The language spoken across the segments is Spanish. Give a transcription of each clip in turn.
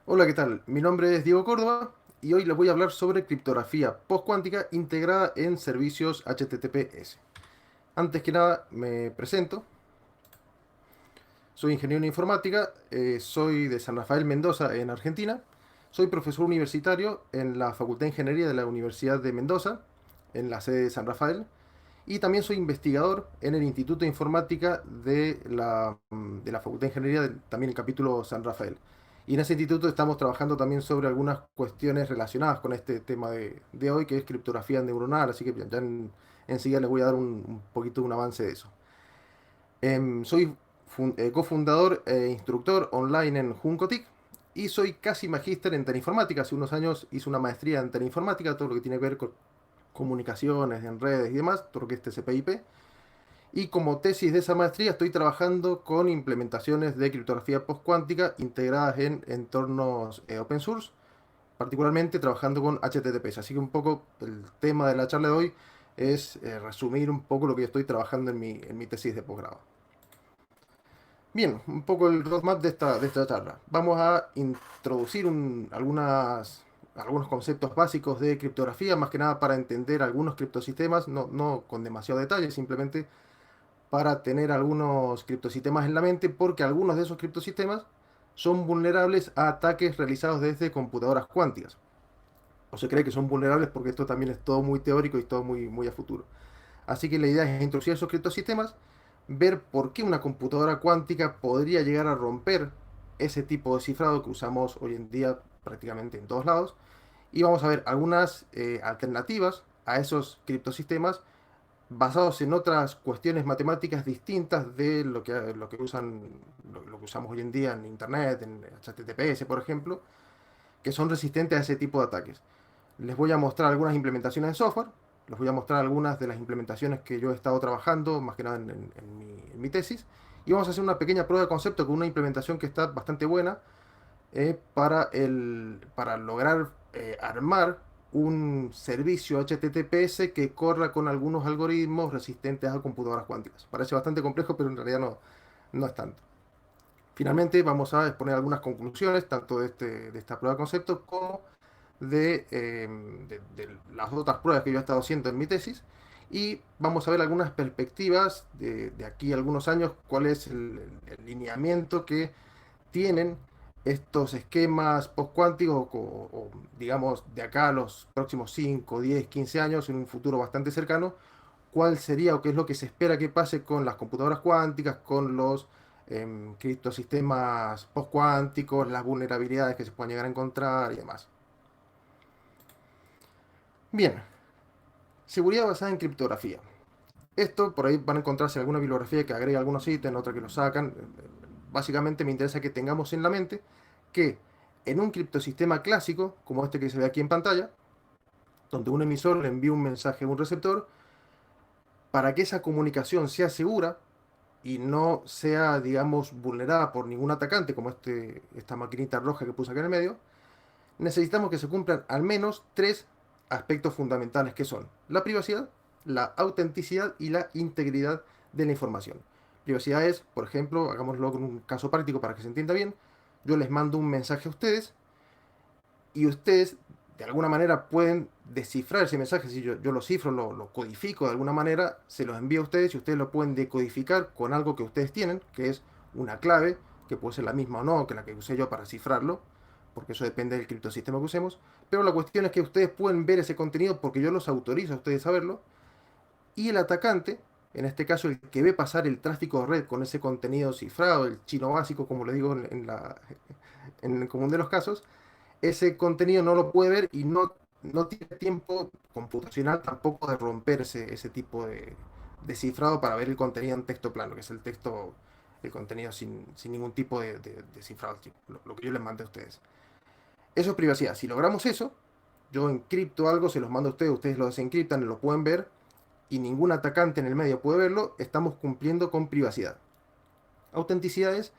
Hola, ¿qué tal? Mi nombre es Diego Córdoba y hoy les voy a hablar sobre criptografía postcuántica integrada en servicios HTTPS. Antes que nada, me presento. Soy ingeniero en informática, soy de San Rafael Mendoza, en Argentina. Soy profesor universitario en la Facultad de Ingeniería de la Universidad de Mendoza, en la sede de San Rafael. Y también soy investigador en el Instituto de Informática de la Facultad de Ingeniería, también el capítulo San Rafael. Y en ese instituto estamos trabajando también sobre algunas cuestiones relacionadas con este tema de hoy, que es criptografía neuronal, así que ya enseguida les voy a dar un poquito un avance de eso. Soy cofundador e instructor online en Juncotic y soy casi magíster en teleinformática. Hace unos años hice una maestría en teleinformática, todo lo que tiene que ver con comunicaciones en redes y demás, todo lo que es TCP/IP. Y como tesis de esa maestría estoy trabajando con implementaciones de criptografía postcuántica integradas en entornos open source, particularmente trabajando con HTTPS. Así que un poco el tema de la charla de hoy es resumir un poco lo que estoy trabajando en mi tesis de posgrado. Bien, un poco el roadmap de esta charla. Vamos a introducir algunos conceptos básicos de criptografía, más que nada para entender algunos criptosistemas, no con demasiado detalle, simplemente para tener algunos criptosistemas en la mente, porque algunos de esos criptosistemas son vulnerables a ataques realizados desde computadoras cuánticas. O se cree que son vulnerables porque esto también es todo muy teórico y todo muy a futuro. Así que la idea es introducir esos criptosistemas, ver por qué una computadora cuántica podría llegar a romper ese tipo de cifrado que usamos hoy en día prácticamente en todos lados. Y vamos a ver algunas alternativas a esos criptosistemas basados en otras cuestiones matemáticas distintas de lo que usamos hoy en día en Internet, en HTTPS, por ejemplo, que son resistentes a ese tipo de ataques. Les voy a mostrar algunas implementaciones de software, les voy a mostrar algunas de las implementaciones que yo he estado trabajando, más que nada en mi tesis, y vamos a hacer una pequeña prueba de concepto con una implementación que está bastante buena para lograr armar un servicio HTTPS que corra con algunos algoritmos resistentes a computadoras cuánticas. Parece bastante complejo, pero en realidad no es tanto. Finalmente vamos a exponer algunas conclusiones, tanto de esta prueba de concepto como de las otras pruebas que yo he estado haciendo en mi tesis. Y vamos a ver algunas perspectivas de aquí a algunos años, cuál es el lineamiento que tienen estos esquemas postcuánticos o, digamos de acá a los próximos 5 10 15 años, en un futuro bastante cercano, cuál sería o qué es lo que se espera que pase con las computadoras cuánticas, con los criptosistemas postcuánticos, las vulnerabilidades que se puedan llegar a encontrar y demás. Bien, seguridad basada en criptografía. Esto por ahí van a encontrarse en alguna bibliografía que agrega algunos ítems, otra que lo sacan. Básicamente me interesa que tengamos en la mente que en un criptosistema clásico, como este que se ve aquí en pantalla, donde un emisor le envía un mensaje a un receptor, para que esa comunicación sea segura y no sea, digamos, vulnerada por ningún atacante, como esta maquinita roja que puse acá en el medio, necesitamos que se cumplan al menos tres aspectos fundamentales que son la privacidad, la autenticidad y la integridad de la información. Privacidad es, por ejemplo, hagámoslo con un caso práctico para que se entienda bien, yo les mando un mensaje a ustedes y ustedes de alguna manera pueden descifrar ese mensaje. Si yo lo cifro, lo codifico de alguna manera, se los envío a ustedes y ustedes lo pueden decodificar con algo que ustedes tienen, que es una clave, que puede ser la misma o no que la que usé yo para cifrarlo, porque eso depende del criptosistema que usemos. Pero la cuestión es que ustedes pueden ver ese contenido porque yo los autorizo a ustedes a verlo. Y el atacante, en este caso el que ve pasar el tráfico de red con ese contenido cifrado, el chino básico, como le digo en el común de los casos, ese contenido no lo puede ver y no tiene tiempo computacional tampoco de romper ese tipo de cifrado para ver el contenido en texto plano, que es el contenido sin ningún tipo de cifrado, lo que yo les mandé a ustedes. Eso es privacidad. Si logramos eso, yo encripto algo, se los mando a ustedes, ustedes lo desencriptan, lo pueden ver y ningún atacante en el medio puede verlo, estamos cumpliendo con privacidad. Autenticidad es,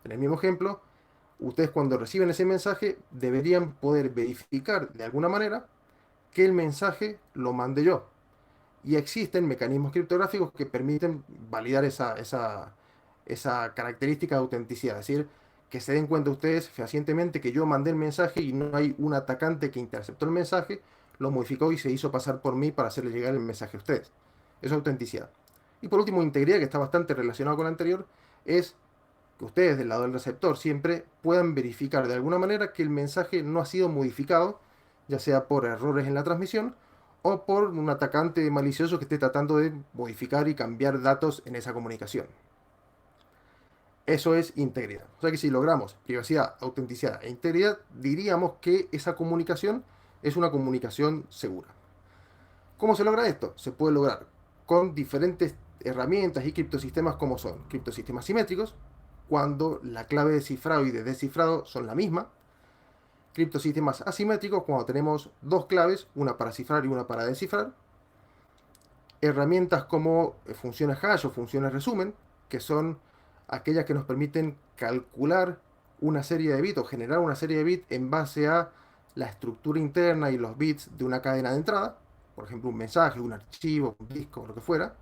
en el mismo ejemplo, ustedes cuando reciben ese mensaje deberían poder verificar de alguna manera que el mensaje lo mandé yo. Y existen mecanismos criptográficos que permiten validar esa característica de autenticidad. Es decir, que se den cuenta ustedes fehacientemente que yo mandé el mensaje y no hay un atacante que interceptó el mensaje, lo modificó y se hizo pasar por mí para hacerle llegar el mensaje a ustedes. Eso es autenticidad. Y por último, integridad, que está bastante relacionado con lo anterior, es que ustedes del lado del receptor siempre puedan verificar de alguna manera que el mensaje no ha sido modificado, ya sea por errores en la transmisión o por un atacante malicioso que esté tratando de modificar y cambiar datos en esa comunicación. Eso es integridad. O sea que si logramos privacidad, autenticidad e integridad, diríamos que esa comunicación es una comunicación segura. ¿Cómo se logra esto? Se puede lograr con diferentes herramientas y criptosistemas como son criptosistemas simétricos, cuando la clave de cifrado y de descifrado son la misma. Criptosistemas asimétricos, cuando tenemos dos claves, una para cifrar y una para descifrar. Herramientas como funciones hash o funciones resumen, que son aquellas que nos permiten calcular una serie de bits o generar una serie de bits en base a la estructura interna y los bits de una cadena de entrada, por ejemplo un mensaje, un archivo, un disco, lo que fuera.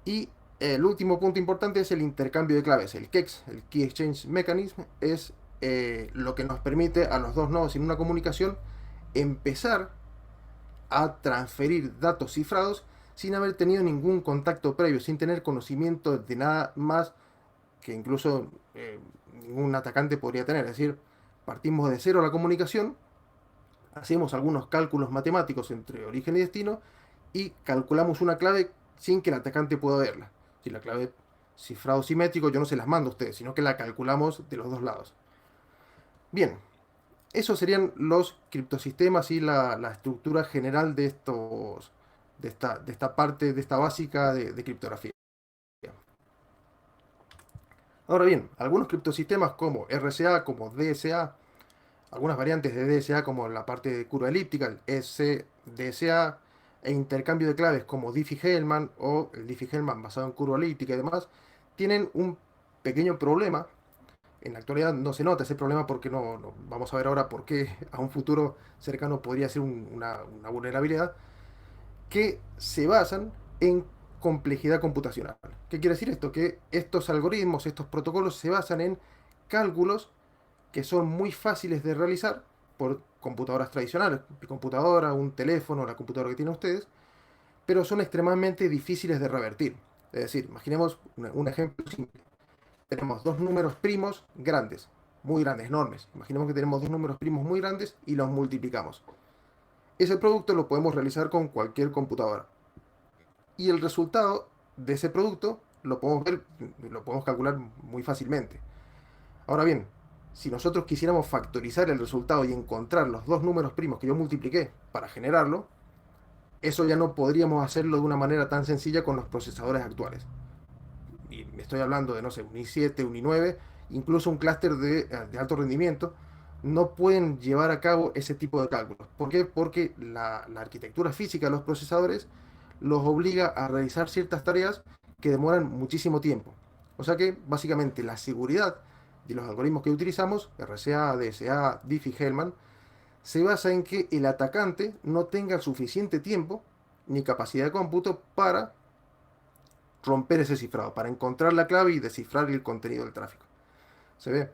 Y el último punto importante es el intercambio de claves. El KEX, el Key Exchange Mechanism, es lo que nos permite a los dos nodos en una comunicación empezar a transferir datos cifrados sin haber tenido ningún contacto previo, sin tener conocimiento de nada más que incluso ningún atacante podría tener. Es decir, partimos de cero la comunicación, hacemos algunos cálculos matemáticos entre origen y destino y calculamos una clave sin que el atacante pueda verla. Si la clave cifrado simétrico yo no se las mando a ustedes, sino que la calculamos de los dos lados. Bien, esos serían los criptosistemas y la estructura general de estos de esta parte, de esta básica de criptografía. Ahora bien, algunos criptosistemas como RSA, como DSA, algunas variantes de DSA como la parte de curva elíptica, el SDSA, e intercambio de claves como Diffie-Hellman o el Diffie-Hellman basado en curva elíptica y demás, tienen un pequeño problema. En la actualidad no se nota ese problema porque no vamos a ver ahora por qué a un futuro cercano podría ser una vulnerabilidad, que se basan en complejidad computacional. ¿Qué quiere decir esto? Que estos algoritmos, estos protocolos se basan en cálculos que son muy fáciles de realizar por computadoras tradicionales, mi computadora, un teléfono, la computadora que tienen ustedes, pero son extremadamente difíciles de revertir. Es decir, imaginemos un ejemplo simple. Tenemos dos números primos grandes, muy grandes, enormes. Imaginemos que tenemos dos números primos muy grandes y los multiplicamos. Ese producto lo podemos realizar con cualquier computadora. Y el resultado de ese producto lo podemos ver, lo podemos calcular muy fácilmente. Ahora bien, si nosotros quisiéramos factorizar el resultado y encontrar los dos números primos que yo multipliqué para generarlo, eso ya no podríamos hacerlo de una manera tan sencilla con los procesadores actuales. Y me estoy hablando de, no sé, un i7, un i9, incluso un clúster de alto rendimiento, no pueden llevar a cabo ese tipo de cálculos. ¿Por qué? Porque la arquitectura física de los procesadores los obliga a realizar ciertas tareas que demoran muchísimo tiempo. O sea que básicamente la seguridad de los algoritmos que utilizamos, RSA, DSA, Diffie-Hellman, se basa en que el atacante no tenga suficiente tiempo ni capacidad de cómputo para romper ese cifrado, para encontrar la clave y descifrar el contenido del tráfico. ¿Se ve?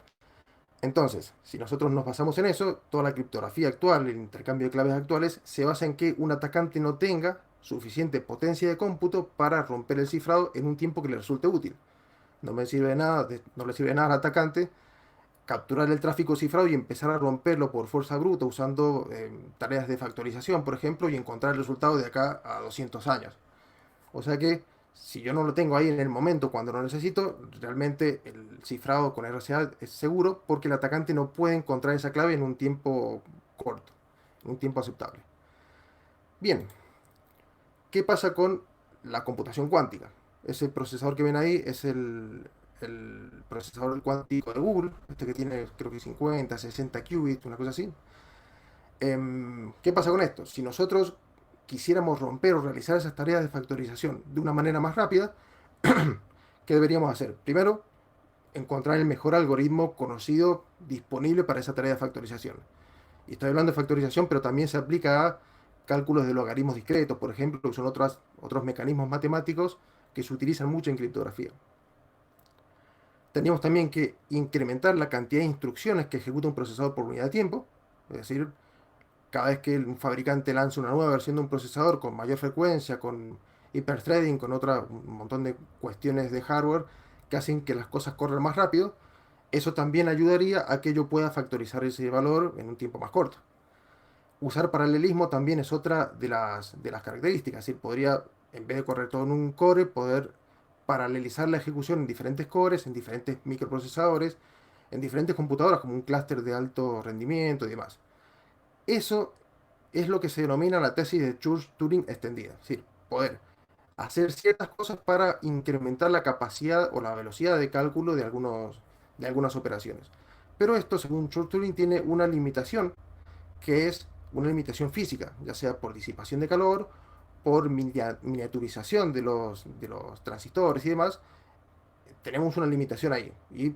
Entonces, si nosotros nos basamos en eso, toda la criptografía actual, el intercambio de claves actuales, se basa en que un atacante no tenga suficiente potencia de cómputo para romper el cifrado en un tiempo que le resulte útil. No me sirve de nada, no le sirve de nada al atacante capturar el tráfico cifrado y empezar a romperlo por fuerza bruta usando tareas de factorización, por ejemplo, y encontrar el resultado de acá a 200 años. O sea que si yo no lo tengo ahí en el momento cuando lo necesito, realmente el cifrado con RSA es seguro porque el atacante no puede encontrar esa clave en un tiempo corto, en un tiempo aceptable. Bien, ¿qué pasa con la computación cuántica? Ese procesador que ven ahí es el procesador cuántico de Google, este que tiene creo que 50, 60 qubits, una cosa así. ¿Qué pasa con esto? Si nosotros quisiéramos romper o realizar esas tareas de factorización de una manera más rápida, ¿qué deberíamos hacer? Primero, encontrar el mejor algoritmo conocido disponible para esa tarea de factorización. Y estoy hablando de factorización, pero también se aplica a cálculos de logaritmos discretos, por ejemplo, que son otros mecanismos matemáticos que se utilizan mucho en criptografía. Teníamos también que incrementar la cantidad de instrucciones que ejecuta un procesador por unidad de tiempo. Es decir, cada vez que un fabricante lanza una nueva versión de un procesador con mayor frecuencia, con hiperthreading, con un montón de cuestiones de hardware que hacen que las cosas corran más rápido, eso también ayudaría a que yo pueda factorizar ese valor en un tiempo más corto. Usar paralelismo también es otra de las características. Es decir, podría, en vez de correr todo en un core, poder paralelizar la ejecución en diferentes cores, en diferentes microprocesadores, en diferentes computadoras, como un clúster de alto rendimiento y demás. Eso es lo que se denomina la tesis de Church-Turing extendida. Es decir, poder hacer ciertas cosas para incrementar la capacidad o la velocidad de cálculo de algunas operaciones. Pero esto, según Church-Turing, tiene una limitación, que es una limitación física, ya sea por disipación de calor, por miniaturización de los transistores y demás. Tenemos una limitación ahí. Y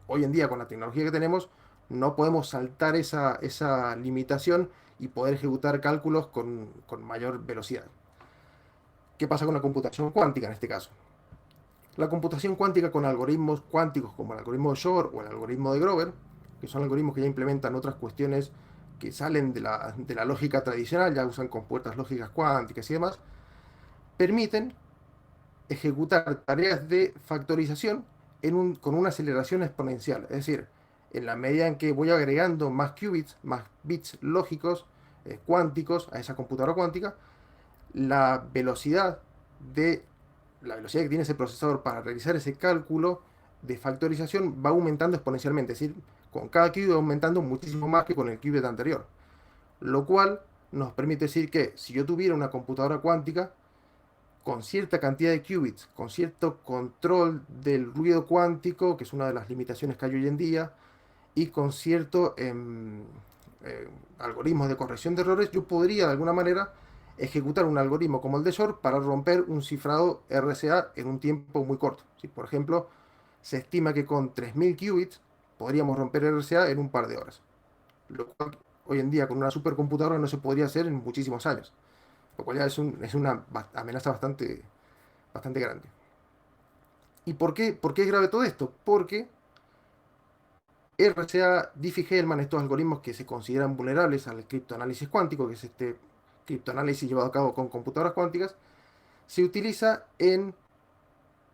hoy en día, con la tecnología que tenemos, no podemos saltar esa limitación y poder ejecutar cálculos con mayor velocidad. ¿Qué pasa con la computación cuántica en este caso? La computación cuántica con algoritmos cuánticos como el algoritmo de Shor o el algoritmo de Grover, que son algoritmos que ya implementan otras cuestiones que salen de la lógica tradicional, ya usan compuertas lógicas cuánticas y demás, permiten ejecutar tareas de factorización con una aceleración exponencial. Es decir, en la medida en que voy agregando más qubits, más bits lógicos, cuánticos a esa computadora cuántica, la velocidad de la velocidad que tiene ese procesador para realizar ese cálculo de factorización va aumentando exponencialmente. Es decir, con cada qubit va aumentando muchísimo más que con el qubit anterior. Lo cual nos permite decir que si yo tuviera una computadora cuántica, con cierta cantidad de qubits, con cierto control del ruido cuántico, que es una de las limitaciones que hay hoy en día, y con cierto algoritmos de corrección de errores, yo podría de alguna manera ejecutar un algoritmo como el de Shor para romper un cifrado RSA en un tiempo muy corto. Si, por ejemplo, se estima que con 3000 qubits podríamos romper RSA en un par de horas, lo cual hoy en día con una supercomputadora no se podría hacer en muchísimos años, lo cual ya es una amenaza bastante grande. ¿Y por qué es grave todo esto? Porque RCA, Diffie-Hellman, estos algoritmos que se consideran vulnerables al criptoanálisis cuántico, que es este criptoanálisis llevado a cabo con computadoras cuánticas, se utiliza en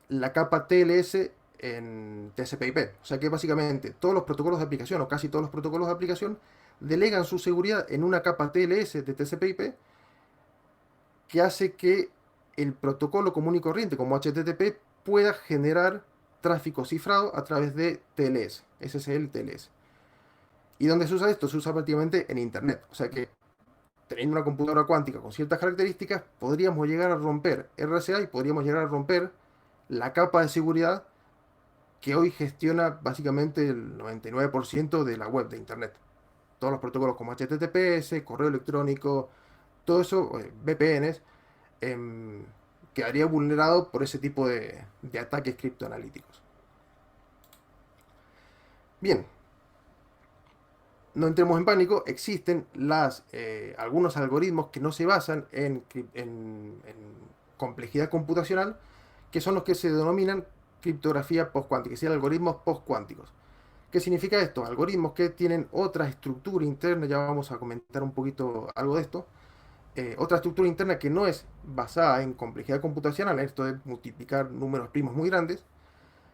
la capa TLS en TCP/IP. O sea que básicamente todos los protocolos de aplicación, o casi todos los protocolos de aplicación, delegan su seguridad en una capa TLS de TCP/IP que hace que el protocolo común y corriente como HTTP pueda generar tráfico cifrado a través de TLS, SSL TLS. ¿Y dónde se usa esto? Se usa prácticamente en Internet. O sea que teniendo una computadora cuántica con ciertas características, podríamos llegar a romper RSA y podríamos llegar a romper la capa de seguridad que hoy gestiona básicamente el 99% de la web de Internet. Todos los protocolos como HTTPS, correo electrónico, todo eso, VPNs, em, quedaría vulnerado por ese tipo de ataques criptoanalíticos. Bien, no entremos en pánico, existen algunos algoritmos que no se basan en complejidad computacional, que son los que se denominan criptografía postcuántica, es decir, algoritmos postcuánticos. ¿Qué significa esto? Algoritmos que tienen otra estructura interna, ya vamos a comentar un poquito algo de esto, otra estructura interna que no es basada en complejidad computacional, esto de multiplicar números primos muy grandes,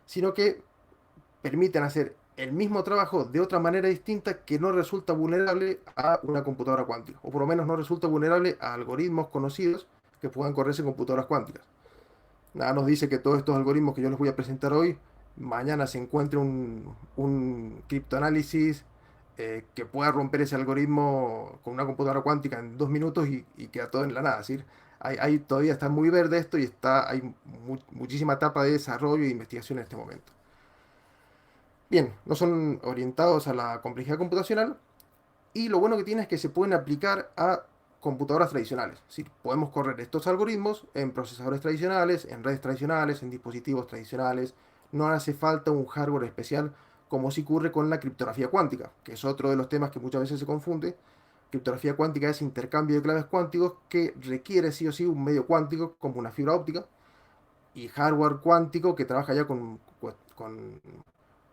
sino que permiten hacer el mismo trabajo de otra manera distinta que no resulta vulnerable a una computadora cuántica, o por lo menos no resulta vulnerable a algoritmos conocidos que puedan correrse en computadoras cuánticas. Nada nos dice que todos estos algoritmos que yo les voy a presentar hoy, mañana se encuentre un criptoanálisis que pueda romper ese algoritmo con una computadora cuántica en 2 minutos y queda todo en la nada. Es decir, todavía está muy verde esto y hay muchísima etapa de desarrollo e investigación en este momento. Bien, no son orientados a la complejidad computacional y lo bueno que tiene es que se pueden aplicar a computadoras tradicionales. Es decir, podemos correr estos algoritmos en procesadores tradicionales, en redes tradicionales, en dispositivos tradicionales. No hace falta un hardware especial como si ocurre con la criptografía cuántica, que es otro de los temas que muchas veces se confunde. Criptografía cuántica es intercambio de claves cuánticos que requiere sí o sí un medio cuántico como una fibra óptica y hardware cuántico que trabaja ya con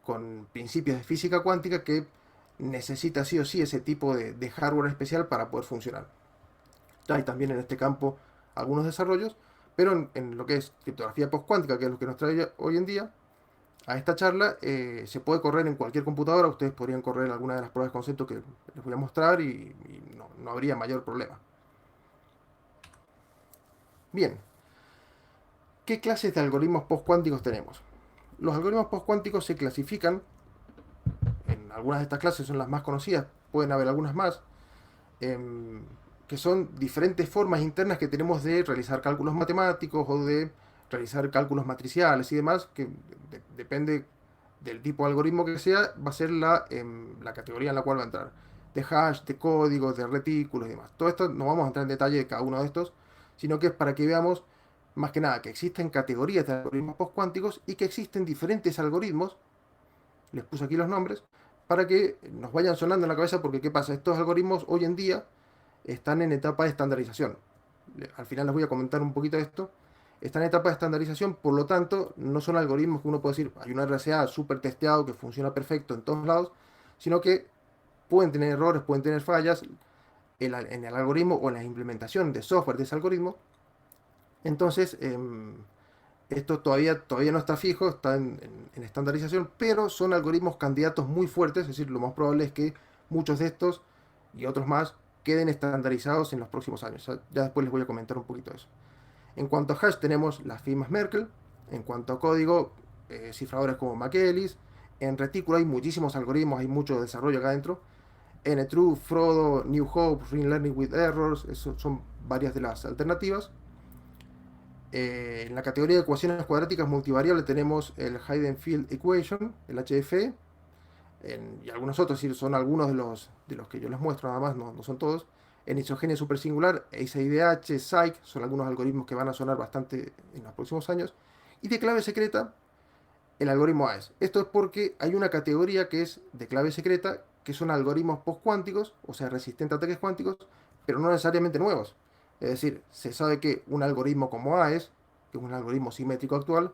con principios de física cuántica que necesita sí o sí ese tipo de hardware especial para poder funcionar. Ya hay también en este campo algunos desarrollos, pero en lo que es criptografía postcuántica, que es lo que nos trae hoy en día, a esta charla, se puede correr en cualquier computadora. Ustedes podrían correr alguna de las pruebas de concepto que les voy a mostrar y no habría mayor problema. Bien, ¿qué clases de algoritmos postcuánticos tenemos? Los algoritmos postcuánticos se clasifican, en algunas de estas clases son las más conocidas, pueden haber algunas más, em, que son diferentes formas internas que tenemos de realizar cálculos matemáticos o de realizar cálculos matriciales y demás, que depende del tipo de algoritmo que sea, va a ser la categoría en la cual va a entrar. De hash, de código, de retículos y demás. Todo esto no vamos a entrar en detalle de cada uno de estos, sino que es para que veamos más que nada que existen categorías de algoritmos postcuánticos y que existen diferentes algoritmos, les puse aquí los nombres, para que nos vayan sonando en la cabeza, porque ¿qué pasa? Estos algoritmos hoy en día están en etapa de estandarización. Al final les voy a comentar un poquito de esto. Están en etapa de estandarización, por lo tanto, no son algoritmos que uno puede decir, hay un RSA súper testeado que funciona perfecto en todos lados, sino que pueden tener errores, pueden tener fallas en el algoritmo o en la implementación de software de ese algoritmo. Entonces, esto todavía no está fijo, está en estandarización, pero son algoritmos candidatos muy fuertes, es decir, lo más probable es que muchos de estos y otros más queden estandarizados en los próximos años. Ya después les voy a comentar un poquito de eso. En cuanto a hash tenemos las firmas Merkle, en cuanto a código, cifradores como McElis, en retículo hay muchísimos algoritmos, hay mucho desarrollo acá adentro. NTrue, Frodo, New Hope, Ring Learning with Errors, eso son varias de las alternativas. En la categoría de ecuaciones cuadráticas multivariables tenemos el Hidden Field Equation, el HFE, y algunos otros, son algunos de los que yo les muestro, nada más, no son todos. En isogenia supersingular, SIDH, Psych, son algunos algoritmos que van a sonar bastante en los próximos años. Y de clave secreta, el algoritmo AES. Esto es porque hay una categoría que es de clave secreta, que son algoritmos postcuánticos, o sea, resistentes a ataques cuánticos, pero no necesariamente nuevos. Es decir, se sabe que un algoritmo como AES, que es un algoritmo simétrico actual,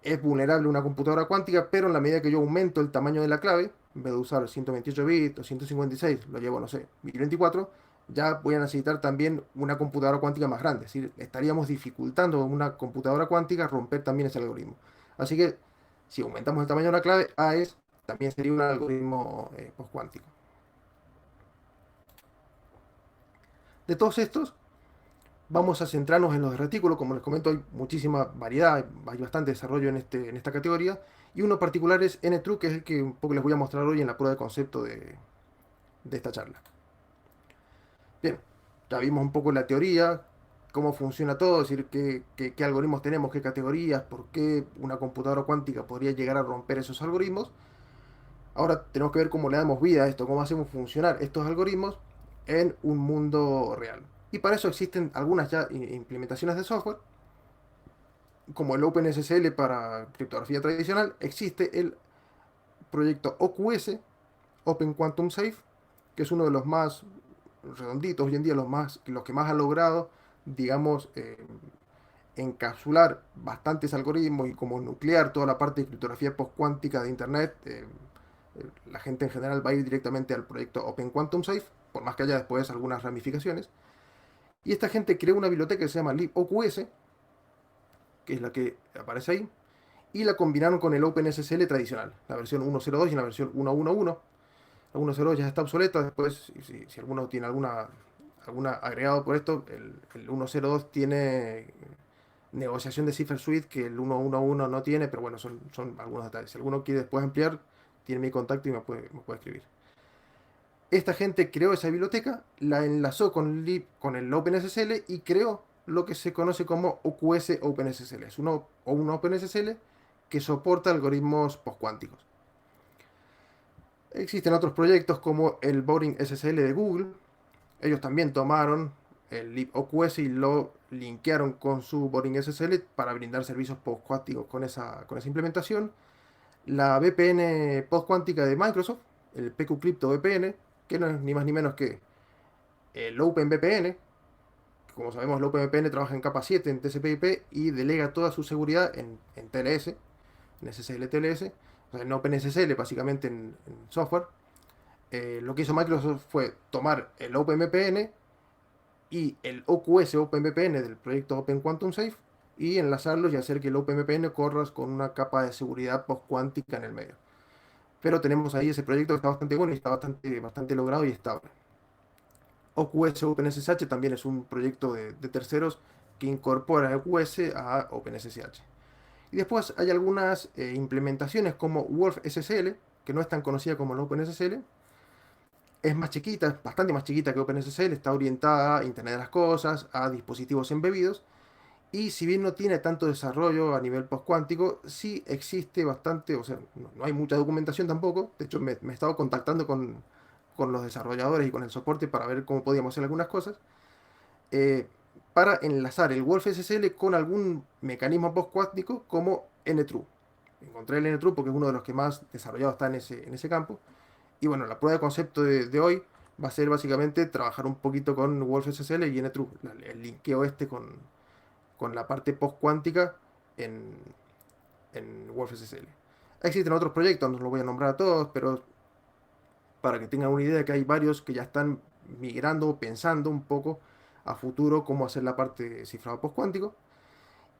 es vulnerable a una computadora cuántica, pero en la medida que yo aumento el tamaño de la clave, en vez de usar 128 bits o 156, lo llevo, no sé, 1024, ya voy a necesitar también una computadora cuántica más grande. Es decir, estaríamos dificultando a una computadora cuántica romper también ese algoritmo. Así que, si aumentamos el tamaño de la clave, AES también sería un algoritmo postcuántico. De todos estos, vamos a centrarnos en los de retículo. Como les comento, hay muchísima variedad, hay bastante desarrollo en esta categoría. Y uno particular es NTrue, que es el que un poco les voy a mostrar hoy en la prueba de concepto de esta charla. Bien, ya vimos un poco la teoría, cómo funciona todo, es decir, qué algoritmos tenemos, qué categorías, por qué una computadora cuántica podría llegar a romper esos algoritmos. Ahora tenemos que ver cómo le damos vida a esto, cómo hacemos funcionar estos algoritmos en un mundo real. Y para eso existen algunas ya implementaciones de software, como el OpenSSL para criptografía tradicional. Existe el proyecto OQS, Open Quantum Safe, que es uno de los más redonditos hoy en día, los que más ha logrado, digamos, encapsular bastantes algoritmos y como nuclear toda la parte de criptografía postcuántica de Internet. La gente en general va a ir directamente al proyecto Open Quantum Safe, por más que haya después algunas ramificaciones. Y esta gente creó una biblioteca que se llama libOQS, que es la que aparece ahí, y la combinaron con el OpenSSL tradicional, la versión 1.0.2 y la versión 1.1.1. La 1.0 ya está obsoleta. Después, si alguno tiene alguna agregado por esto, el 1.0.2 tiene negociación de cifra suite que el 1.1.1 no tiene, pero bueno, son algunos detalles. Si alguno quiere después ampliar, tiene mi contacto y me puede escribir. Esta gente creó esa biblioteca, la enlazó con el OpenSSL y creó lo que se conoce como OQS OpenSSL. Es un OpenSSL que soporta algoritmos postcuánticos. Existen otros proyectos como el Boring SSL de Google. Ellos también tomaron el libOQS y lo linkearon con su Boring SSL para brindar servicios postcuánticos con esa implementación. La VPN postcuántica de Microsoft, el PQCrypto VPN, que no es ni más ni menos que el OpenVPN. Como sabemos, el OpenVPN trabaja en capa 7 en TCP/IP y delega toda su seguridad en TLS. en SSL TLS, o sea, en OpenSSL básicamente en software. Lo que hizo Microsoft fue tomar el OpenVPN y el OQS OpenVPN del proyecto Open Quantum Safe y enlazarlos y hacer que el OpenVPN corra con una capa de seguridad post-cuántica en el medio. Pero tenemos ahí ese proyecto que está bastante bueno y está bastante logrado y estable. OQS OpenSSH también es un proyecto de terceros que incorpora OQS a OpenSSH. Y después hay algunas implementaciones como Wolf SSL, que no es tan conocida como el OpenSSL. Es más chiquita, es bastante más chiquita que OpenSSL, está orientada a Internet de las Cosas, a dispositivos embebidos. Y si bien no tiene tanto desarrollo a nivel postcuántico, sí existe bastante, o sea, no hay mucha documentación tampoco. De hecho, me he estado contactando con los desarrolladores y con el soporte para ver cómo podíamos hacer algunas cosas. eh, para enlazar el Wolf SSL con algún mecanismo postcuántico como NTRU. Encontré el NTRU porque es uno de los que más desarrollado está en ese campo. Y bueno, la prueba de concepto de hoy va a ser básicamente trabajar un poquito con Wolf SSL y NTRU, el linkeo este con la parte post-cuántica en, en Wolf SSL. Existen otros proyectos, no los voy a nombrar a todos, pero para que tengan una idea que hay varios que ya están migrando, pensando un poco a futuro cómo hacer la parte de cifrado post-cuántico.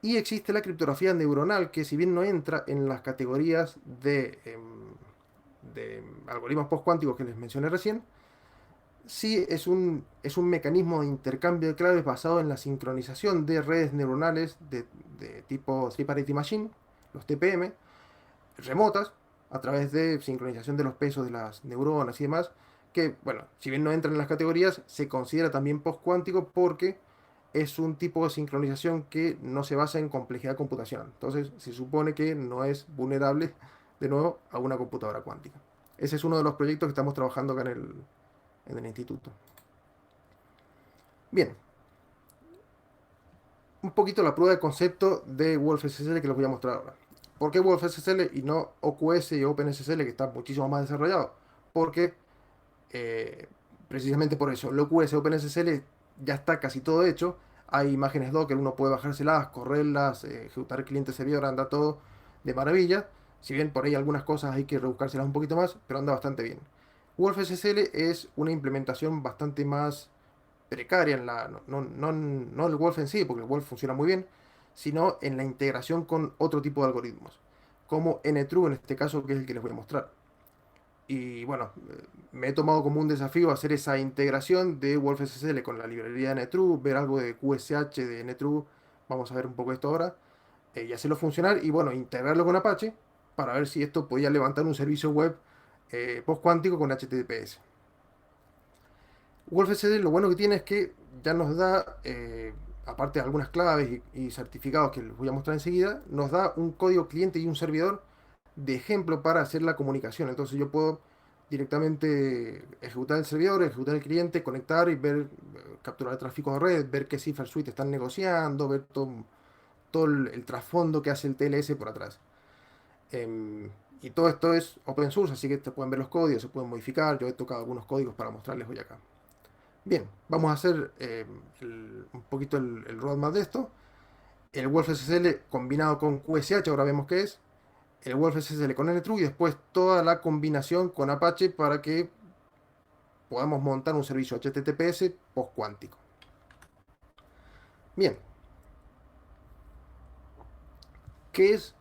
Y existe la criptografía neuronal, que si bien no entra en las categorías de algoritmos post-cuánticos que les mencioné recién, sí es un mecanismo de intercambio de claves basado en la sincronización de redes neuronales de tipo Triparity Machine, los TPM, remotas, a través de sincronización de los pesos de las neuronas y demás, que, bueno, si bien no entran en las categorías, se considera también post-cuántico porque es un tipo de sincronización que no se basa en complejidad computacional. Entonces, se supone que no es vulnerable, de nuevo, a una computadora cuántica. Ese es uno de los proyectos que estamos trabajando acá en el instituto. Bien, un poquito la prueba de concepto de WolfSSL que les voy a mostrar ahora. ¿Por qué WolfSSL y no OQS y OpenSSL que está muchísimo más desarrollado? Porque eh, precisamente por eso, el OQS OpenSSL ya está casi todo hecho. Hay imágenes Docker, uno puede bajárselas, correrlas, ejecutar cliente servidor, anda todo de maravilla. Si bien por ahí algunas cosas hay que rebuscárselas un poquito más, pero anda bastante bien. WolfSSL es una implementación bastante más precaria en la, no el Wolf en sí, porque el Wolf funciona muy bien, sino en la integración con otro tipo de algoritmos, como NTRU en este caso, que es el que les voy a mostrar. Y bueno, me he tomado como un desafío hacer esa integración de Wolf SSL con la librería de NTRU, ver algo de QSH de NTRU, vamos a ver un poco esto ahora, y hacerlo funcionar y bueno, integrarlo con Apache para ver si esto podía levantar un servicio web post cuántico con HTTPS. WolfSD lo bueno que tiene es que ya nos da, aparte de algunas claves y certificados que les voy a mostrar enseguida, nos da un código cliente y un servidor de ejemplo para hacer la comunicación. Entonces yo puedo directamente ejecutar el servidor, ejecutar el cliente, conectar y ver, capturar el tráfico de red, ver qué cifra suite están negociando, ver todo el trasfondo que hace el TLS por atrás. Y todo esto es open source, así que se pueden ver los códigos, se pueden modificar. Yo he tocado algunos códigos para mostrarles hoy acá. Bien, vamos a hacer un poquito el roadmap de esto. El Wolf SSL combinado con QSH, ahora vemos qué es. El Wolf SSL con NTRU y después toda la combinación con Apache para que podamos montar un servicio HTTPS post cuántico. Bien, ¿qué es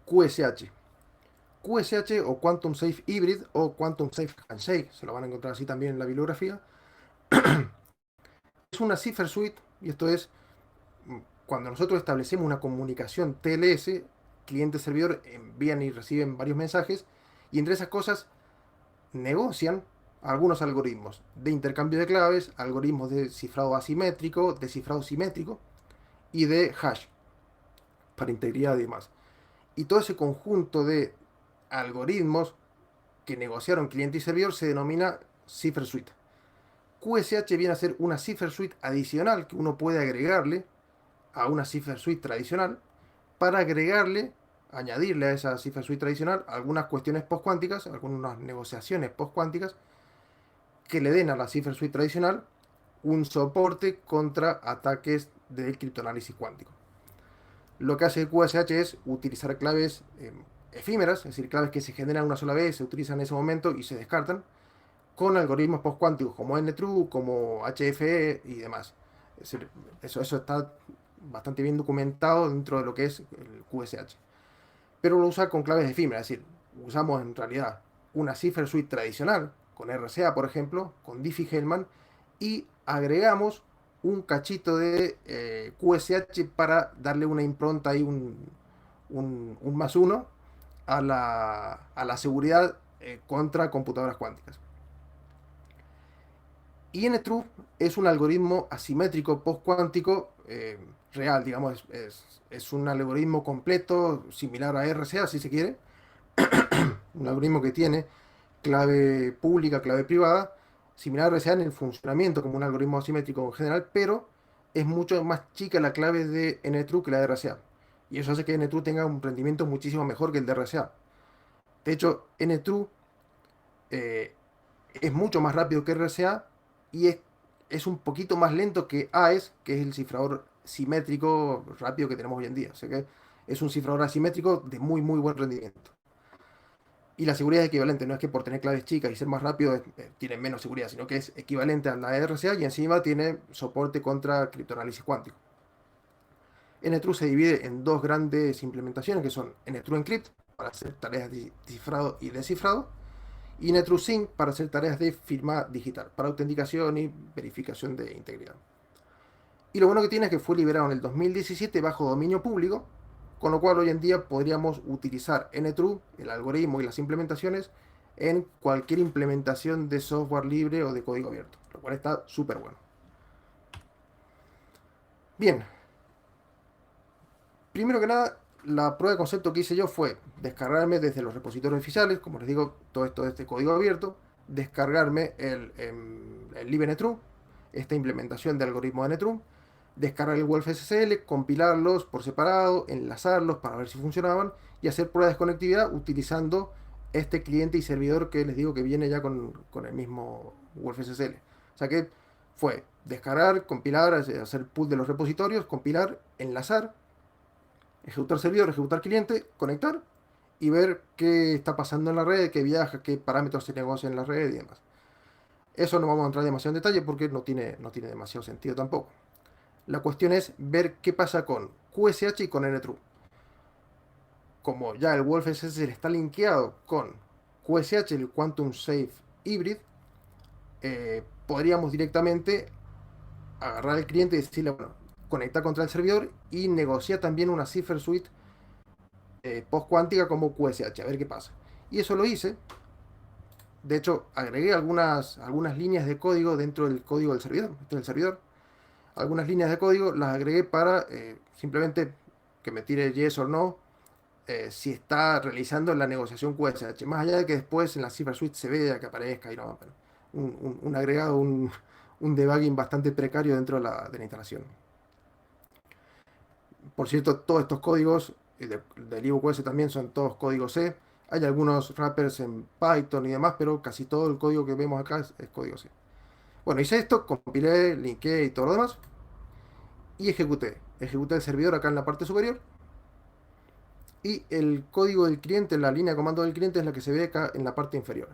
QSH? QSH o Quantum Safe Hybrid o Quantum Safe Handshake, se lo van a encontrar así también en la bibliografía. Es una cipher suite y esto es cuando nosotros establecemos una comunicación TLS, cliente-servidor envían y reciben varios mensajes y entre esas cosas negocian algunos algoritmos de intercambio de claves, algoritmos de cifrado asimétrico, de cifrado simétrico y de hash para integridad y demás. Y todo ese conjunto de algoritmos que negociaron cliente y servidor se denomina cipher suite. QSH viene a ser una cipher suite adicional que uno puede agregarle a una cipher suite tradicional para agregarle, añadirle a esa cifra suite tradicional algunas cuestiones postcuánticas, algunas negociaciones postcuánticas que le den a la cifra suite tradicional un soporte contra ataques de criptoanálisis cuántico. Lo que hace el QSH es utilizar claves efímeras, es decir, claves que se generan una sola vez, se utilizan en ese momento y se descartan, con algoritmos postcuánticos como NTRU, como HFE y demás. Es decir, eso está bastante bien documentado dentro de lo que es el QSH. Pero lo usa con claves efímeras, es decir, usamos en realidad una cipher suite tradicional, con RCA por ejemplo, con Diffie-Hellman, y agregamos un cachito de QSH para darle una impronta y un más uno a la seguridad contra computadoras cuánticas. INTRU es un algoritmo asimétrico postcuántico real, digamos, es un algoritmo completo, similar a RCA si se quiere, un algoritmo que tiene clave pública, clave privada, similar a RCA en el funcionamiento como un algoritmo asimétrico en general, pero es mucho más chica la clave de NTRU que la de RCA. Y eso hace que NTRU tenga un rendimiento muchísimo mejor que el de RCA. De hecho, NTRU eh, es mucho más rápido que RCA y es un poquito más lento que AES, que es el cifrador simétrico rápido que tenemos hoy en día. O sea que es un cifrador asimétrico de muy, muy buen rendimiento. Y la seguridad es equivalente, no es que por tener claves chicas y ser más rápido tiene menos seguridad, sino que es equivalente a la de RCA y encima tiene soporte contra criptoanálisis cuántico. NTRU se divide en dos grandes implementaciones que son NTRU Encrypt para hacer tareas de cifrado y descifrado y NetruSync para hacer tareas de firma digital, para autenticación y verificación de integridad. Y lo bueno que tiene es que fue liberado en el 2017 bajo dominio público, con lo cual hoy en día podríamos utilizar NTRU, el algoritmo y las implementaciones, en cualquier implementación de software libre o de código abierto, lo cual está súper bueno. Bien, primero que nada, la prueba de concepto que hice yo fue descargarme desde los repositorios oficiales, como les digo, todo esto de este código abierto, descargarme el LibNetRU, esta implementación de algoritmo de NetRU, descargar el Wolf SSL, compilarlos por separado, enlazarlos para ver si funcionaban y hacer pruebas de conectividad utilizando este cliente y servidor que les digo que viene ya con el mismo Wolf SSL. O sea que fue descargar, compilar, hacer pull de los repositorios, compilar, enlazar, ejecutar servidor, ejecutar cliente, conectar y ver qué está pasando en la red, qué viaja, qué parámetros se negocian en la red y demás. Eso no vamos a entrar demasiado en detalle porque no tiene demasiado sentido tampoco. La cuestión es ver qué pasa con QSH y con NTRU. Como ya el Wolf SSL está linkeado con QSH, el Quantum Safe Hybrid, podríamos directamente agarrar al cliente y decirle, bueno, conecta contra el servidor y negocia también una cipher suite post cuántica como QSH, a ver qué pasa. Y eso lo hice. De hecho, agregué algunas líneas de código dentro del código del servidor. Algunas líneas de código las agregué para simplemente que me tire yes o no si está realizando la negociación QSH. Más allá de que después en la cipher suite se vea que aparezca y no, pero un agregado, un debugging bastante precario dentro de la instalación. Por cierto, todos estos códigos del IBQS también son todos códigos C. Hay algunos wrappers en Python y demás, pero casi todo el código que vemos acá es código C. Bueno, hice esto, compilé, linké y todo lo demás. Y ejecuté. Ejecuté el servidor acá en la parte superior. Y el código del cliente, la línea de comando del cliente es la que se ve acá en la parte inferior.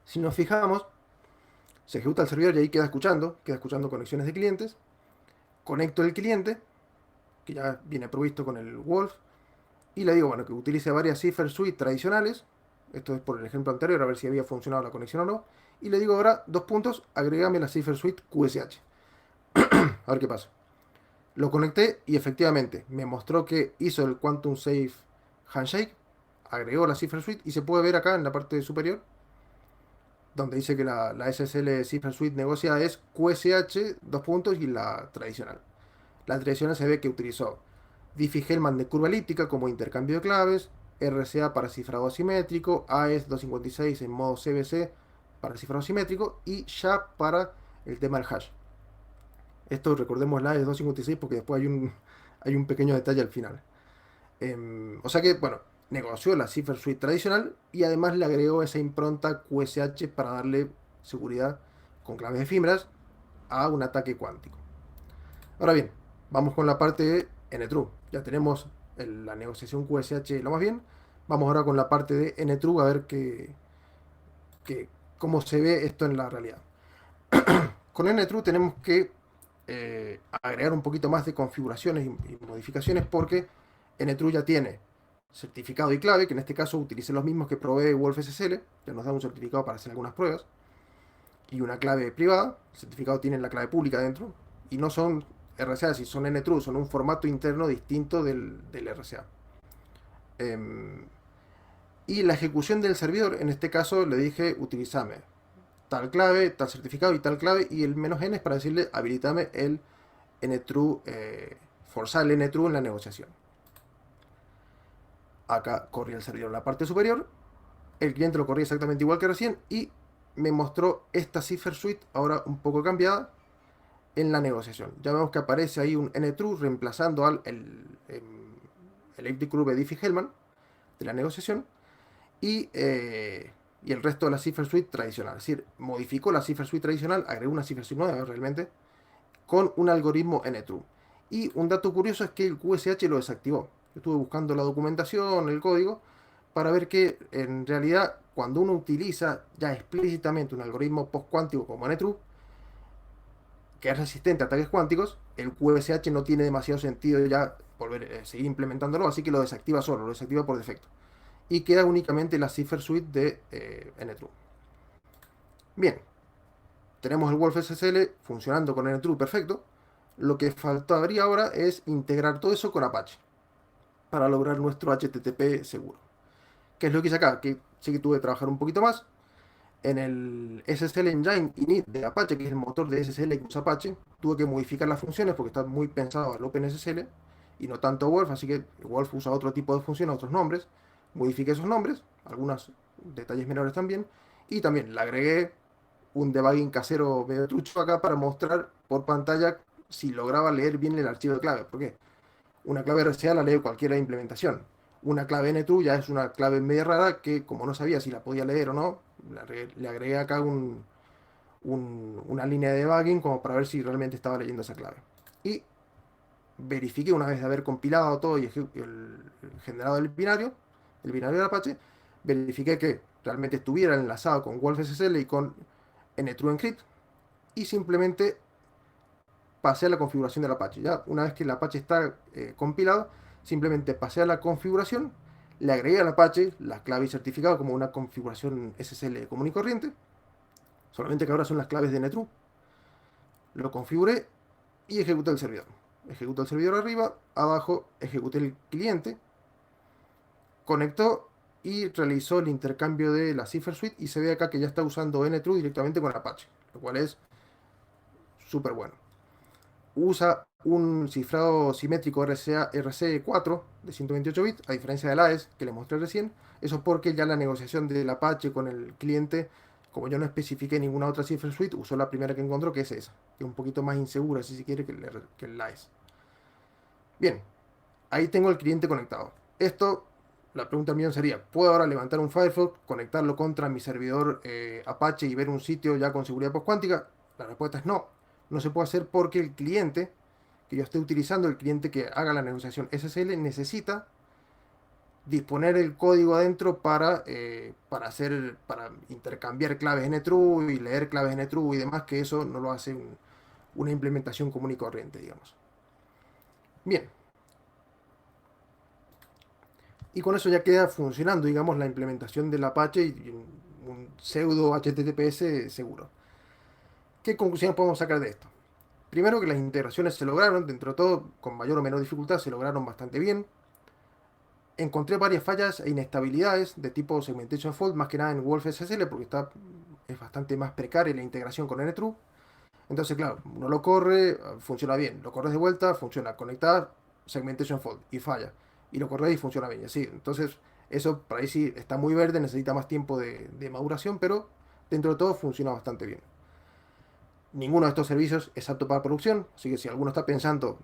Si nos fijamos, se ejecuta el servidor y ahí queda escuchando conexiones de clientes. Conecto el cliente, que ya viene provisto con el Wolf, y le digo, bueno, que utilice varias cipher suite tradicionales. Esto es por el ejemplo anterior, a ver si había funcionado la conexión o no. Y le digo ahora, dos puntos, agregame la cipher suite QSH. A ver qué pasa. Lo conecté y efectivamente me mostró que hizo el Quantum Safe Handshake, agregó la cipher suite y se puede ver acá en la parte superior, donde dice que la SSL cipher suite negociada es QSH, dos puntos y la tradicional. La tradicional se ve que utilizó Diffie-Hellman de curva elíptica como intercambio de claves, RCA para cifrado asimétrico, AES 256 en modo CBC para cifrado asimétrico y SHA para el tema del hash. Esto recordemos la AES 256 porque después hay un pequeño detalle al final. O sea que, bueno, negoció la cipher suite tradicional y además le agregó esa impronta QSH para darle seguridad con claves efímeras a un ataque cuántico. Ahora bien, vamos con la parte de NTRU. Ya tenemos la negociación QSH lo más bien. Vamos ahora con la parte de NTRU a ver cómo se ve esto en la realidad. Con NTRU tenemos que agregar un poquito más de configuraciones y modificaciones porque NTRU ya tiene certificado y clave, que en este caso utilicé los mismos que provee WolfSSL, ya nos da un certificado para hacer algunas pruebas, y una clave privada. El certificado tiene la clave pública dentro, y no son RSA, si son NTRU, son un formato interno distinto del RSA. Y la ejecución del servidor, en este caso le dije, utilizame tal clave, tal certificado y tal clave, y el "-n" es para decirle, habilitame el NTRU, forzar el NTRU en la negociación. Acá corría el servidor en la parte superior, el cliente lo corría exactamente igual que recién, y me mostró esta cipher suite, ahora un poco cambiada, en la negociación. Ya vemos que aparece ahí un NTRU reemplazando al el Epicurve Diffie-Hellman de la negociación, y el resto de la cipher suite tradicional. Es decir, modificó la cipher suite tradicional, agregó una cipher suite nueva realmente, con un algoritmo NTRU. Y un dato curioso es que el QSH lo desactivó. Yo estuve buscando la documentación, el código, para ver que en realidad cuando uno utiliza ya explícitamente un algoritmo post-cuántico como NTRU, que es resistente a ataques cuánticos, el QSH no tiene demasiado sentido ya seguir implementándolo, así que lo desactiva solo, lo desactiva por defecto. Y queda únicamente la cipher suite de NTRU. Bien, tenemos el WolfSSL funcionando con NTRU perfecto. Lo que faltaría ahora es integrar todo eso con Apache para lograr nuestro HTTP seguro. ¿Qué es lo que hice acá? Que sí que tuve que trabajar un poquito más. En el SSL Engine init de Apache, que es el motor de SSL que usa Apache, tuve que modificar las funciones porque está muy pensado al OpenSSL y no tanto Wolf, así que Wolf usa otro tipo de funciones, otros nombres. Modifiqué esos nombres, algunos detalles menores también, y también le agregué un debugging casero medio trucho acá para mostrar por pantalla si lograba leer bien el archivo de clave. Porque una clave RCA la lee cualquier implementación. Una clave NTRU ya es una clave media rara que, como no sabía si la podía leer o no, le agregué acá una línea de debugging como para ver si realmente estaba leyendo esa clave. Y verifiqué una vez de haber compilado todo y generado el binario de Apache, verifiqué que realmente estuviera enlazado con WolfSSL y con NTRU-Encrypt, y simplemente pasé a la configuración del Apache. Ya una vez que el Apache está compilado, simplemente pasé a la configuración, le agregué al Apache la clave y certificado como una configuración SSL común y corriente, solamente que ahora son las claves de NTRU. Lo configuré y ejecuté el servidor. Ejecuté el servidor arriba, abajo ejecuté el cliente, conectó y realizó el intercambio de la cipher suite, y se ve acá que ya está usando NTRU directamente con Apache, lo cual es súper bueno. Usa un cifrado simétrico RC4 de 128 bits, a diferencia del AES que les mostré recién. Eso es porque ya la negociación del Apache con el cliente, como yo no especifiqué ninguna otra cipher suite, usó la primera que encontró, que es esa, que es un poquito más insegura, si se quiere, que el AES. Bien, ahí tengo el cliente conectado. Esto, la pregunta mía sería, ¿puedo ahora levantar un Firefox, conectarlo contra mi servidor Apache y ver un sitio ya con seguridad postcuántica? La respuesta es no. No se puede hacer porque el cliente que yo esté utilizando, el cliente que haga la negociación SSL, necesita disponer el código adentro para intercambiar claves NTRU y leer claves NTRU y demás, que eso no lo hace una implementación común y corriente, digamos. Bien, y con eso ya queda funcionando, digamos, la implementación del Apache y un pseudo HTTPS seguro. ¿Qué conclusiones podemos sacar de esto? Primero, que las integraciones se lograron, dentro de todo, con mayor o menor dificultad, se lograron bastante bien. Encontré varias fallas e inestabilidades de tipo segmentation fault, más que nada en WolfSSL, porque es bastante más precaria la integración con NTRU. Entonces, claro, uno lo corre, funciona bien. Lo corres de vuelta, funciona. Conectar, segmentation fault, y falla. Y lo corres y funciona bien, y así. Entonces, eso para ahí sí está muy verde, necesita más tiempo de maduración, pero dentro de todo funciona bastante bien. Ninguno de estos servicios es apto para producción, así que si alguno está pensando,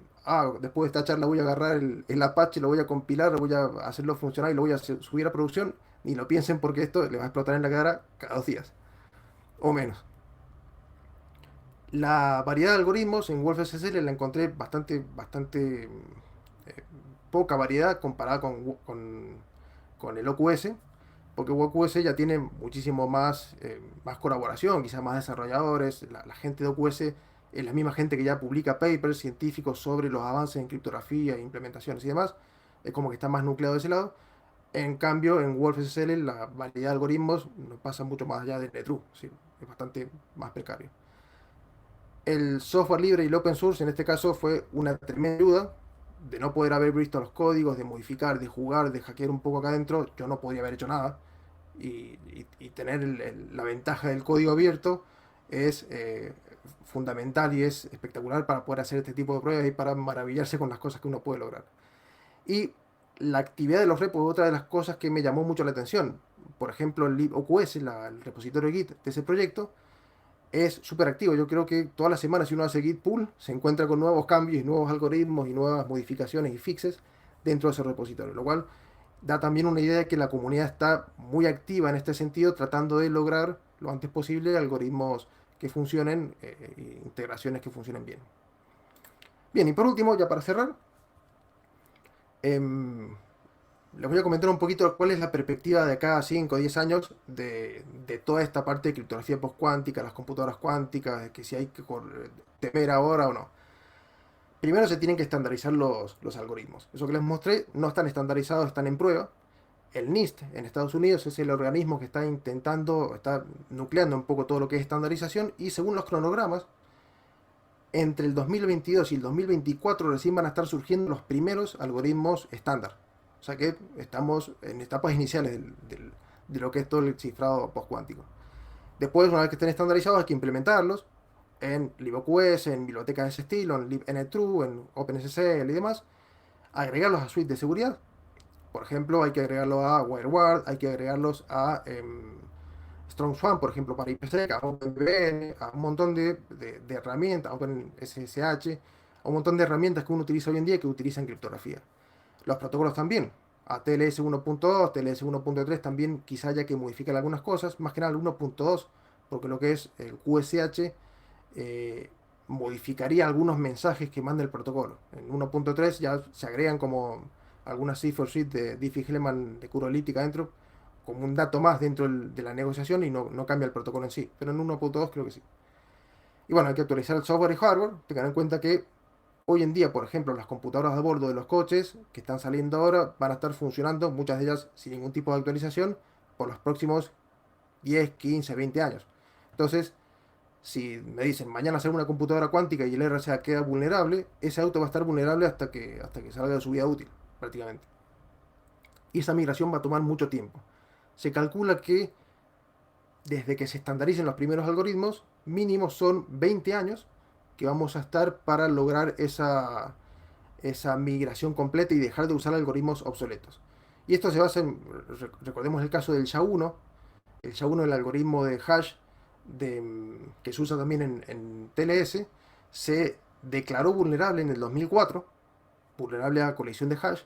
después de esta charla voy a agarrar el Apache, lo voy a compilar, lo voy a hacerlo funcionar y lo voy a subir a producción, ni lo piensen porque esto le va a explotar en la cara cada 2 días, o menos. La variedad de algoritmos en WolfSSL la encontré bastante poca variedad comparada con el OQS, porque OQS ya tiene muchísimo más, más colaboración, quizás más desarrolladores. La gente de OQS es la misma gente que ya publica papers científicos sobre los avances en criptografía, implementaciones y demás. Es como que está más nucleado de ese lado. En cambio, en WolfSSL la variedad de algoritmos no pasa mucho más allá de Netrue, ¿sí? Es bastante más precario. El software libre y el open source en este caso fue una tremenda ayuda de no poder haber visto los códigos, de modificar, de jugar, de hackear un poco acá adentro. Yo no podría haber hecho nada. Y tener la ventaja del código abierto es fundamental y es espectacular para poder hacer este tipo de pruebas y para maravillarse con las cosas que uno puede lograr. Y la actividad de los repos es otra de las cosas que me llamó mucho la atención. Por ejemplo, el liboqs, el repositorio Git de ese proyecto, es súper activo. Yo creo que todas las semanas, si uno hace Git pull, se encuentra con nuevos cambios, y nuevos algoritmos y nuevas modificaciones y fixes dentro de ese repositorio, lo cual da también una idea de que la comunidad está muy activa en este sentido, tratando de lograr lo antes posible algoritmos que funcionen, integraciones que funcionen bien. Bien, y por último, ya para cerrar, em, les voy a comentar un poquito cuál es la perspectiva de acá a 5 o 10 años de toda esta parte de criptografía postcuántica, las computadoras cuánticas, de que si hay que temer ahora o no. Primero se tienen que estandarizar los algoritmos. Eso que les mostré no están estandarizados, están en prueba. El NIST en Estados Unidos es el organismo que está intentando, está nucleando un poco todo lo que es estandarización, y según los cronogramas, entre el 2022 y el 2024 recién van a estar surgiendo los primeros algoritmos estándar. O sea que estamos en etapas iniciales de lo que es todo el cifrado postcuántico. Después, una vez que estén estandarizados, hay que implementarlos en libOQS, en bibliotecas de ese estilo, en libNTrue, en OpenSSL y demás. Agregarlos a suite de seguridad. Por ejemplo, hay que agregarlos a WireGuard, hay que agregarlos a StrongSwan, por ejemplo, para IPsec, a OpenVPN, a un montón de herramientas, a OpenSSH, a un montón de herramientas que uno utiliza hoy en día que utilizan criptografía. Los protocolos también, a TLS 1.2, TLS 1.3 también quizá haya que modificar algunas cosas, más que nada el 1.2, porque lo que es el QSH modificaría algunos mensajes que manda el protocolo. En 1.3 ya se agregan como algunas cipher sheet de Diffie-Hellman de curolítica dentro, como un dato más dentro de la negociación, y no cambia el protocolo en sí. Pero en 1.2 creo que sí. Y bueno, hay que actualizar el software y hardware. Tengan en cuenta que hoy en día, por ejemplo, las computadoras de bordo de los coches que están saliendo ahora van a estar funcionando, muchas de ellas sin ningún tipo de actualización, por los próximos 10, 15, 20 años. Entonces, si me dicen mañana sale una computadora cuántica y el RSA queda vulnerable, ese auto va a estar vulnerable hasta que salga de su vida útil, prácticamente. Y esa migración va a tomar mucho tiempo. Se calcula que desde que se estandaricen los primeros algoritmos, mínimo son 20 años que vamos a estar para lograr esa migración completa y dejar de usar algoritmos obsoletos. Y esto se basa en, recordemos el caso del SHA-1, el SHA-1, el algoritmo de hash que se usa también en TLS, se declaró vulnerable en el 2004, vulnerable a colisión de hash,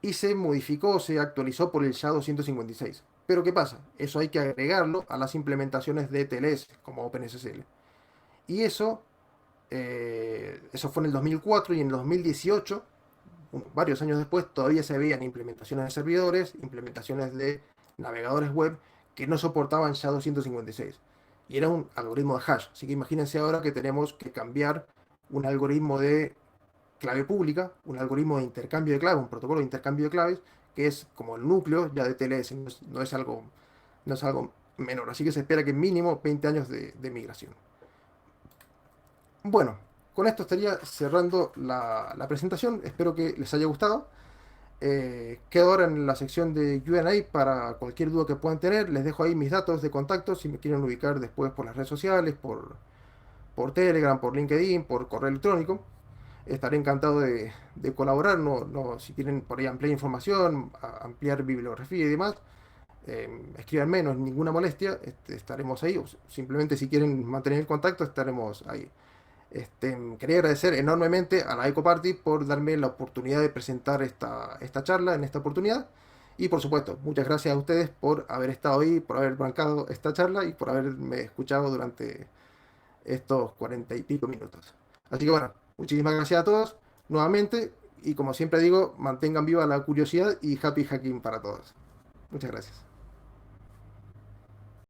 y se modificó, se actualizó por el SHA-256. Pero ¿qué pasa? Eso hay que agregarlo a las implementaciones de TLS, como OpenSSL. Y eso fue en el 2004, y en el 2018, varios años después, todavía se veían implementaciones de servidores, implementaciones de navegadores web que no soportaban SHA-256. Y era un algoritmo de hash. Así que imagínense ahora que tenemos que cambiar un algoritmo de clave pública, un algoritmo de intercambio de claves, un protocolo de intercambio de claves, que es como el núcleo ya de TLS, no es algo menor. Así que se espera que mínimo 20 años de migración. Bueno, con esto estaría cerrando la presentación. Espero que les haya gustado. Quedo ahora en la sección de Q&A para cualquier duda que puedan tener. Les dejo ahí mis datos de contacto si me quieren ubicar después por las redes sociales, por Telegram, por LinkedIn, por correo electrónico. Estaré encantado de colaborar. Si quieren por ahí ampliar información, ampliar bibliografía y demás, escríbanme, no es ninguna molestia. Estaremos ahí. O simplemente si quieren mantener el contacto, estaremos ahí. Quería agradecer enormemente a la EcoParty por darme la oportunidad de presentar esta charla en esta oportunidad. Y por supuesto, muchas gracias a ustedes por haber estado ahí, por haber bancado esta charla y por haberme escuchado durante estos 40 y pico minutos. Así que bueno, muchísimas gracias a todos nuevamente, y como siempre digo, mantengan viva la curiosidad y happy hacking para todos. Muchas gracias.